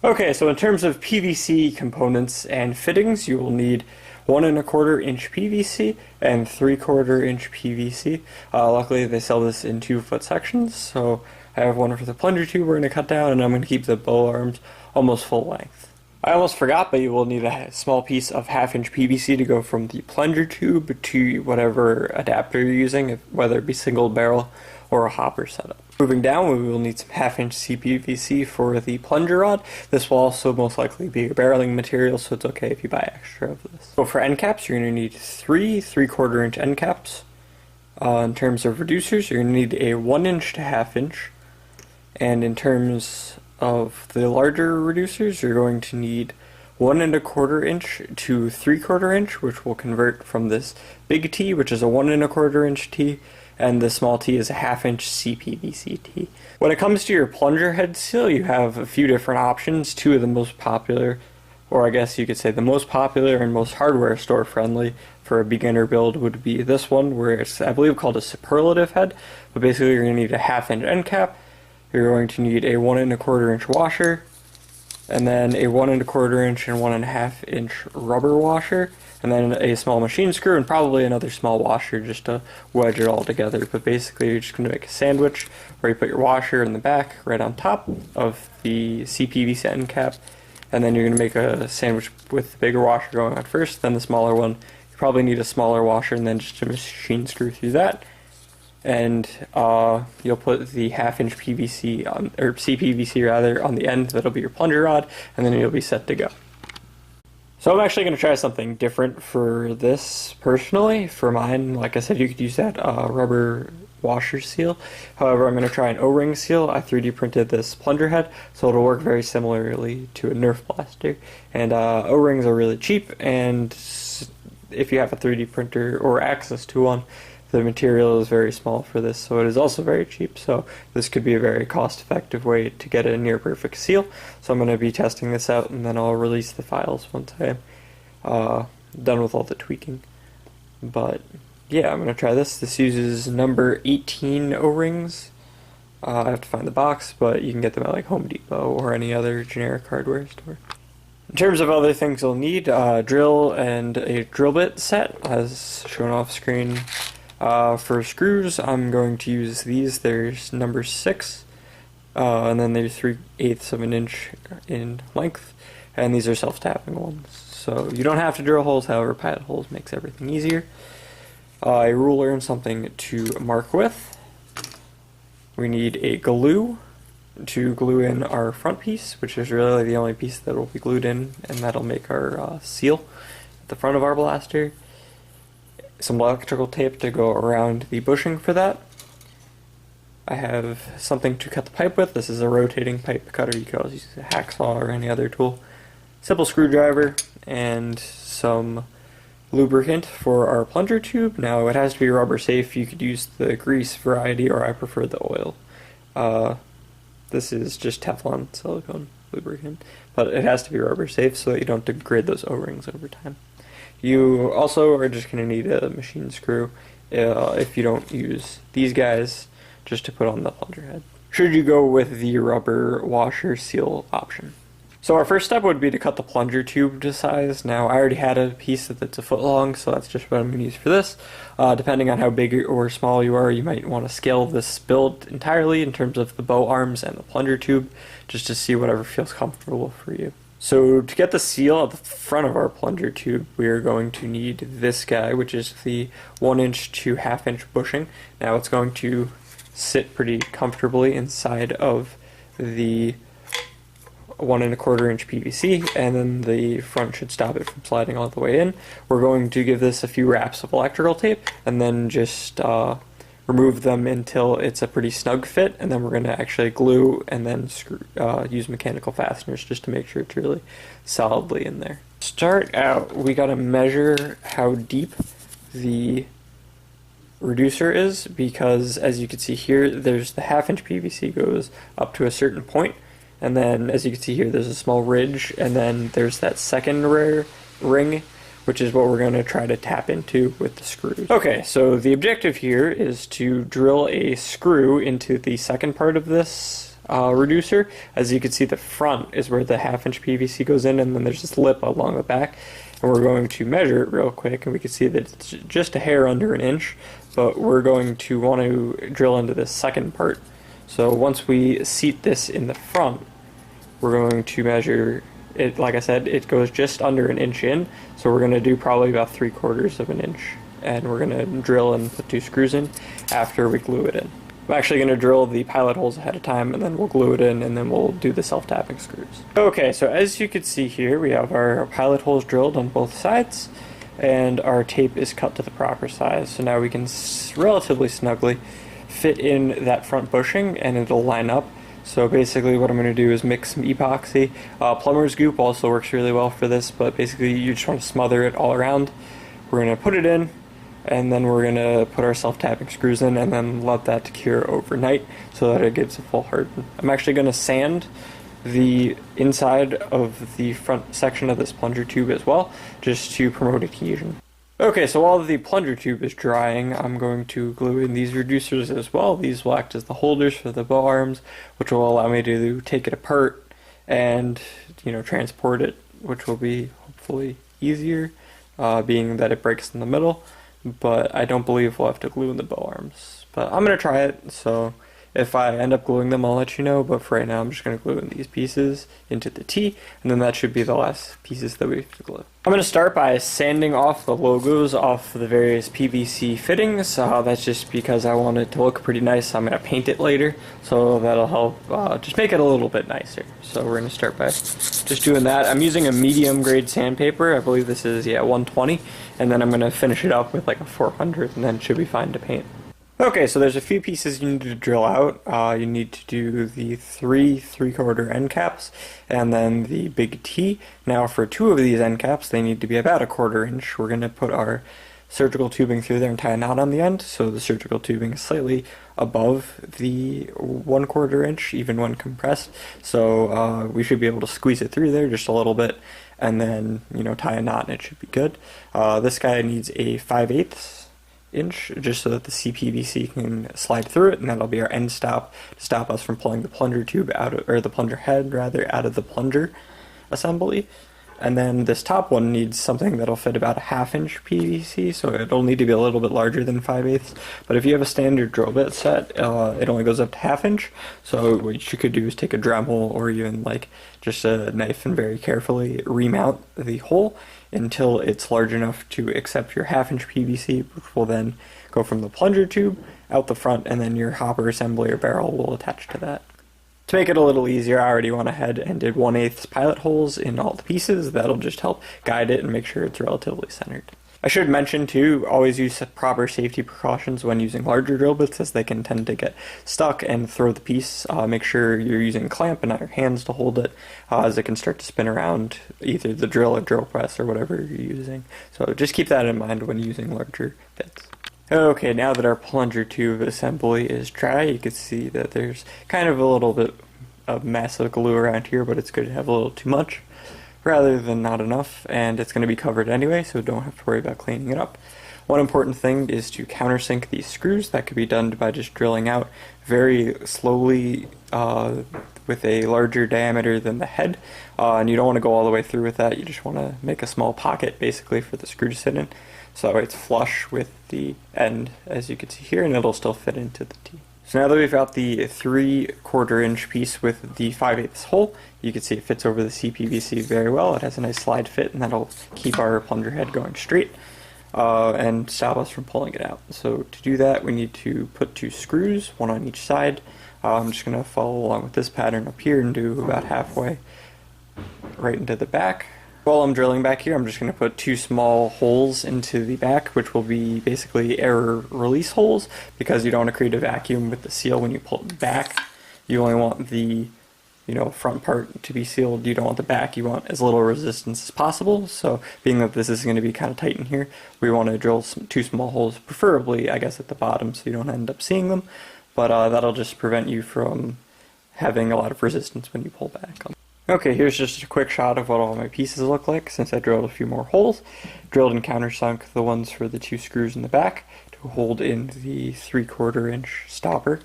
Okay, so in terms of PVC components and fittings, you will need 1¼ inch PVC and 3/4 inch PVC. Luckily, they sell this in 2-foot sections, so I have one for the plunger tube we're going to cut down, and I'm going to keep the bow arms almost full length. I almost forgot, but you will need a small piece of 1/2 inch PVC to go from the plunger tube to whatever adapter you're using, whether it be single barrel or a hopper setup. Moving down, we will need some 1/2 inch CPVC for the plunger rod. This will also most likely be a barreling material, so it's okay if you buy extra of this. So for end caps, you're going to need 3 3/4 inch end caps. In terms of reducers, you're going to need a 1 inch to 1/2 inch. And in terms of the larger reducers, you're going to need 1¼ inch to 3/4 inch, which will convert from this big T, which is a 1¼ inch T, and the small T is a 1/2 inch CPVC T. When it comes to your plunger head seal, you have a few different options. Two of the most popular, or I guess you could say the most popular and most hardware store friendly for a beginner build would be this one, where it's, I believe, called a superlative head. But basically you're going to need a 1/2 inch end cap, you're going to need a 1¼ inch washer, and then a 1¼ inch and 1½ inch rubber washer, and then a small machine screw, and probably another small washer just to wedge it all together. But basically you're just going to make a sandwich where you put your washer in the back right on top of the CPVC end cap, and then you're going to make a sandwich with the bigger washer going on first, then the smaller one. You probably need a smaller washer and then just a machine screw through that. And you'll put the 1/2 inch PVC on, or CPVC rather, on the end. That'll be your plunger rod, and then you'll be set to go. So I'm actually going to try something different for this personally. For mine, like I said, you could use that rubber washer seal. However, I'm going to try an O-ring seal. I 3D printed this plunger head, so it'll work very similarly to a Nerf blaster. And O-rings are really cheap, and if you have a 3D printer or access to one, the material is very small for this, so it is also very cheap, so this could be a very cost-effective way to get a near-perfect seal. So I'm going to be testing this out, and then I'll release the files once I'm done with all the tweaking. But yeah, I'm going to try this. This uses number 18 O-rings. I have to find the box, but you can get them at like Home Depot or any other generic hardware store. In terms of other things you'll need, drill and a drill bit set, as shown off screen. For screws, I'm going to use these. There's number 6, and then there's 3/8 of an inch in length, and these are self-tapping ones. So you don't have to drill holes, however, pilot holes makes everything easier. A ruler and something to mark with. We need a glue to glue in our front piece, which is really the only piece that will be glued in, and that'll make our seal at the front of our blaster. Some electrical tape to go around the bushing for that. I have something to cut the pipe with. This is a rotating pipe cutter. You can always use a hacksaw or any other tool. Simple screwdriver and some lubricant for our plunger tube. Now it has to be rubber safe. You could use the grease variety, or I prefer the oil. This is just Teflon silicone lubricant, but it has to be rubber safe so that you don't degrade those O-rings over time. You also are just going to need a machine screw if you don't use these guys, just to put on the plunger head, should you go with the rubber washer seal option. So our first step would be to cut the plunger tube to size. Now I already had a piece that's a foot long, so that's just what I'm going to use for this. Depending on how big or small you are, you might want to scale this build entirely in terms of the bow arms and the plunger tube, just to see whatever feels comfortable for you. So to get the seal at the front of our plunger tube, we are going to need this guy, which is the 1 inch to 1/2 inch bushing. Now it's going to sit pretty comfortably inside of the 1¼ inch PVC, and then the front should stop it from sliding all the way in. We're going to give this a few wraps of electrical tape, and then just remove them until it's a pretty snug fit, and then we're going to actually glue and then use mechanical fasteners just to make sure it's really solidly in there. Start out, we got to measure how deep the reducer is, because as you can see here, there's the 1/2 inch PVC goes up to a certain point, and then as you can see here, there's a small ridge, and then there's that second ring, which is what we're going to try to tap into with the screws. Okay, so the objective here is to drill a screw into the second part of this reducer. As you can see, the front is where the 1/2 inch PVC goes in, and then there's this lip along the back. And we're going to measure it real quick, and we can see that it's just a hair under an inch, but we're going to want to drill into this second part. So once we seat this in the front, we're going to measure it. Like I said, it goes just under an inch in, so we're going to do probably about 3/4 of an inch, and we're going to drill and put 2 screws in after we glue it in. I'm actually going to drill the pilot holes ahead of time, and then we'll glue it in, and then we'll do the self-tapping screws. Okay, so as you can see here, we have our pilot holes drilled on both sides, and our tape is cut to the proper size. So now we can relatively snugly fit in that front bushing, and it'll line up. So basically what I'm going to do is mix some epoxy. Plumber's goop also works really well for this, but basically you just want to smother it all around. We're going to put it in, and then we're going to put our self-tapping screws in, and then let that cure overnight so that it gives a full harden. I'm actually going to sand the inside of the front section of this plunger tube as well, just to promote adhesion. Okay, so while the plunger tube is drying, I'm going to glue in these reducers as well. These will act as the holders for the bow arms, which will allow me to take it apart and, transport it, which will be hopefully easier, being that it breaks in the middle. But I don't believe we'll have to glue in the bow arms. But I'm going to try it, so if I end up gluing them, I'll let you know. But for right now, I'm just going to glue in these pieces into the T, and then that should be the last pieces that we have to glue. I'm going to start by sanding off the logos off the various PVC fittings. That's just because I want it to look pretty nice. I'm going to paint it later, so that'll help just make it a little bit nicer. So we're going to start by just doing that. I'm using a medium grade sandpaper. I believe this is 120, and then I'm going to finish it up with like a 400, and then it should be fine to paint. Okay, so there's a few pieces you need to drill out. You need to do the 3/4 end caps and then the big T. Now for 2 of these end caps, they need to be about a 1/4 inch. We're going to put our surgical tubing through there and tie a knot on the end, so the surgical tubing is slightly above the 1/4 inch, even when compressed. So we should be able to squeeze it through there just a little bit, and then tie a knot, and it should be good. This guy needs a 5/8 inch, just so that the CPVC can slide through it, and that'll be our end stop to stop us from pulling the plunger tube out of, or the plunger head rather, out of the plunger assembly. And then this top one needs something that'll fit about a 1/2 inch PVC, so it'll need to be a little bit larger than 5/8. But if you have a standard drill bit set, it only goes up to 1/2 inch. So what you could do is take a Dremel or even like just a knife and very carefully remount the hole until it's large enough to accept your 1/2 inch PVC, which will then go from the plunger tube out the front, and then your hopper assembly or barrel will attach to that. To make it a little easier, I already went ahead and did 1/8 pilot holes in all the pieces. That'll just help guide it and make sure it's relatively centered. I should mention too, always use proper safety precautions when using larger drill bits, as they can tend to get stuck and throw the piece. Make sure you're using a clamp and not your hands to hold it, as it can start to spin around either the drill or drill press or whatever you're using. So just keep that in mind when using larger bits. Okay, now that our plunger tube assembly is dry, you can see that there's kind of a little bit of mess of glue around here, but it's good to have a little too much rather than not enough, and it's going to be covered anyway, so don't have to worry about cleaning it up. One important thing is to countersink these screws. That could be done by just drilling out very slowly with a larger diameter than the head, and you don't want to go all the way through with that. You just want to make a small pocket basically for the screw to sit in, so it's flush with the end, as you can see here, and it'll still fit into the T. So now that we've got the 3/4 inch piece with the 5/8 hole, you can see it fits over the CPVC very well. It has a nice slide fit, and that'll keep our plunger head going straight and stop us from pulling it out. So to do that, we need to put 2 screws, one on each side. I'm just going to follow along with this pattern up here and do about halfway right into the back. While I'm drilling back here, I'm just going to put 2 small holes into the back, which will be basically air release holes, because you don't want to create a vacuum with the seal when you pull it back. You only want the front part to be sealed. You don't want the back. You want as little resistance as possible. So being that this is going to be kind of tight in here, we want to drill 2 small holes, preferably I guess at the bottom, so you don't end up seeing them. But that'll just prevent you from having a lot of resistance when you pull back. Okay, here's just a quick shot of what all my pieces look like since I drilled a few more holes. Drilled and countersunk the ones for the 2 screws in the back to hold in the 3/4 inch stopper,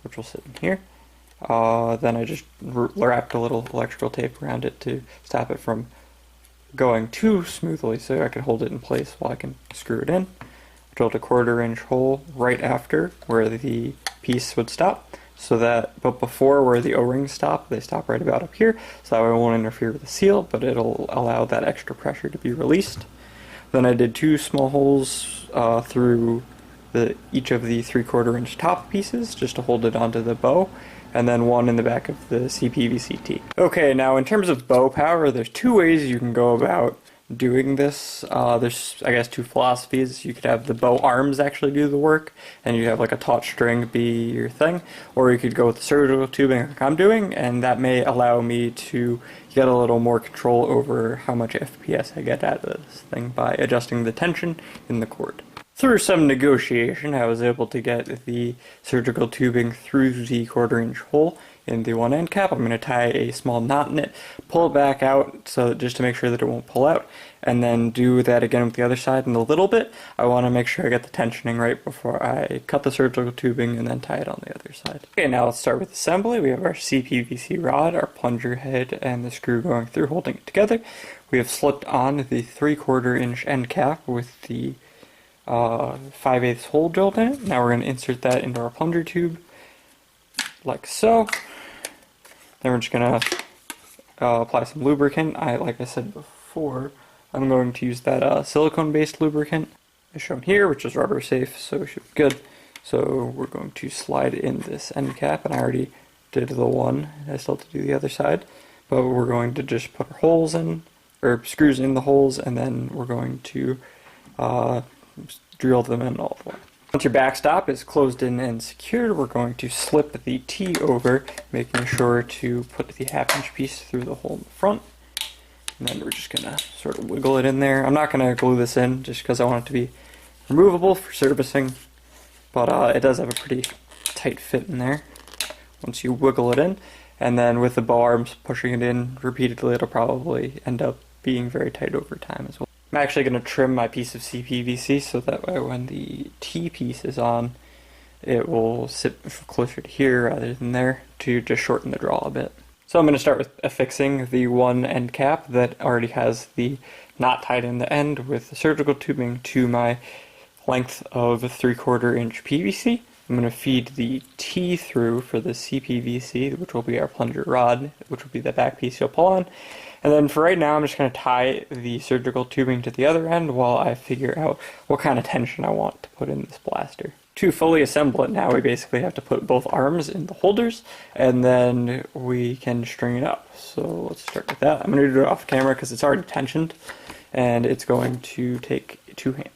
which will sit in here. Then I just wrapped a little electrical tape around it to stop it from going too smoothly so I could hold it in place while I can screw it in. Drilled a 1/4 inch hole right after where the piece would stop, but before where the O-rings stop, they stop right about up here, so that way it won't interfere with the seal, but it'll allow that extra pressure to be released. Then I did 2 small holes through each of the 3/4 inch top pieces just to hold it onto the bow, and then 1 in the back of the CPVC-T. Okay, now in terms of bow power, there's 2 ways you can go about doing this. There's, I guess, 2 philosophies. You could have the bow arms actually do the work, and you have like a taut string be your thing, or you could go with the surgical tubing like I'm doing, and that may allow me to get a little more control over how much FPS I get out of this thing by adjusting the tension in the cord. Through some negotiation, I was able to get the surgical tubing through the 1/4 inch hole in the one end cap. I'm going to tie a small knot in it, pull it back out just to make sure that it won't pull out, and then do that again with the other side in a little bit. I want to make sure I get the tensioning right before I cut the surgical tubing and then tie it on the other side. Okay, now let's start with assembly. We have our CPVC rod, our plunger head, and the screw going through holding it together. We have slipped on the 3/4 inch end cap with the 5/8 hole drilled in it. Now we're going to insert that into our plunger tube, like so. Then we're just going to apply some lubricant. Like I said before, I'm going to use that silicone-based lubricant as shown here, which is rubber safe, so it should be good. So we're going to slide in this end cap, and I already did the one. I still have to do the other side, but we're going to just put our holes in, or screws in the holes, and then we're going to drill them in all the way. Once your backstop is closed in and secured, we're going to slip the T over, making sure to put the 1/2 inch piece through the hole in the front. And then we're just going to sort of wiggle it in there. I'm not going to glue this in just because I want it to be removable for servicing, but it does have a pretty tight fit in there once you wiggle it in. And then with the bow arms pushing it in repeatedly, it'll probably end up being very tight over time as well. I'm actually going to trim my piece of CPVC so that way when the T piece is on, it will sit closer to here rather than there to just shorten the draw a bit. So I'm going to start with affixing the one end cap that already has the knot tied in the end with the surgical tubing to my length of 3/4 inch PVC. I'm going to feed the T through for the CPVC, which will be our plunger rod, which will be the back piece you'll pull on. And then for right now, I'm just going to tie the surgical tubing to the other end while I figure out what kind of tension I want to put in this blaster. To fully assemble it now, we basically have to put both arms in the holders, and then we can string it up. So let's start with that. I'm going to do it off camera because it's already tensioned, and it's going to take 2 hands.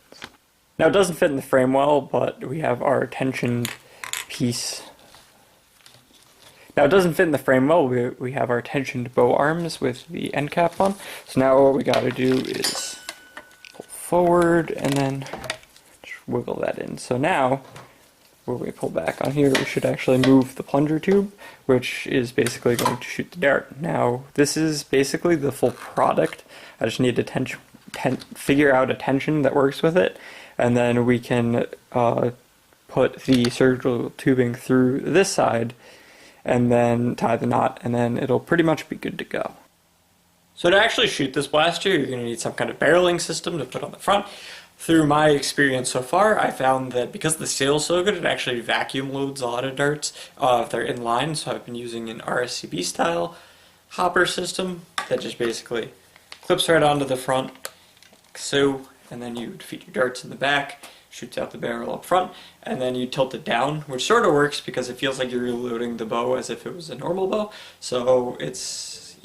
Now it doesn't fit in the frame well, but we have our tensioned piece. Now it doesn't fit in the frame well, we have our tensioned bow arms with the end cap on. So now what we gotta do is pull forward and then just wiggle that in. So now, when we pull back on here, we should actually move the plunger tube, which is basically going to shoot the dart. Now this is basically the full product. I just need to figure out a tension that works with it, and then we can put the surgical tubing through this side and then tie the knot, and then it'll pretty much be good to go. So to actually shoot this blaster, you're going to need some kind of barreling system to put on the front. Through my experience so far, I found that because the seal is so good, it actually vacuum loads a lot of darts if they're in line, so I've been using an RSCB style hopper system that just basically clips right onto the front, like so, and then you feed your darts in the back, shoots out the barrel up front, and then you tilt it down, which sort of works because it feels like you're reloading the bow as if it was a normal bow. So it's,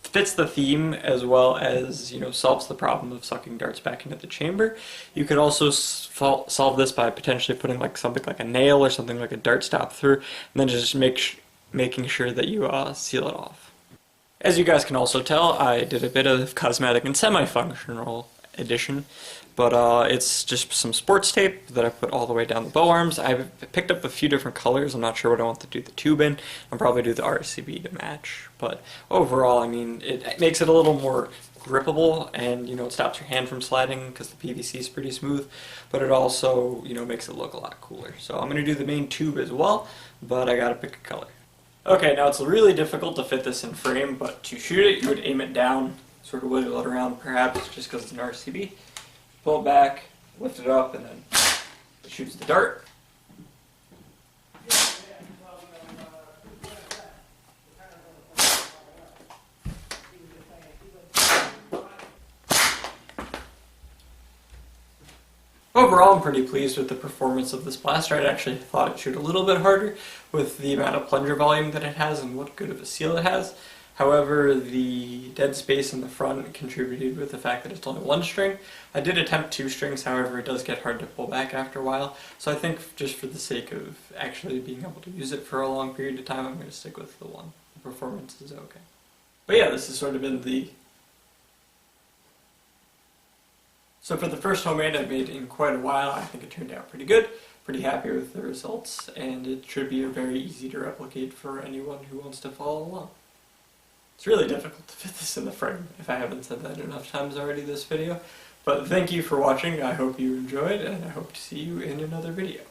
fits the theme as well as, solves the problem of sucking darts back into the chamber. You could also solve this by potentially putting something like a nail or something like a dart stop through, and then just making sure that you seal it off. As you guys can also tell, I did a bit of cosmetic and semi-functional addition, but it's just some sports tape that I put all the way down the bow arms. I've picked up a few different colors. I'm not sure what I want to do the tube in. I'll probably do the RCB to match, but overall, it makes it a little more grippable, and it stops your hand from sliding because the PVC is pretty smooth, but it also makes it look a lot cooler. So I'm going to do the main tube as well, but I gotta pick a color. Okay, now it's really difficult to fit this in frame, but to shoot it, you would aim it down, sort of wiggle it around perhaps, just because it's an RCB. Pull it back, lift it up, and then it shoots the dart. Overall, I'm pretty pleased with the performance of this blaster. I actually thought it shoot a little bit harder with the amount of plunger volume that it has and what good of a seal it has. However, the dead space in the front contributed with the fact that it's only one string. I did attempt two strings, however it does get hard to pull back after a while. So I think just for the sake of actually being able to use it for a long period of time, I'm going to stick with the one. The performance is okay. But yeah, this has sort of been the... So for the first homemade I've made in quite a while, I think it turned out pretty good. Pretty happy with the results, and it should be very easy to replicate for anyone who wants to follow along. It's really difficult to fit this in the frame, if I haven't said that enough times already this video. But thank you for watching, I hope you enjoyed, and I hope to see you in another video.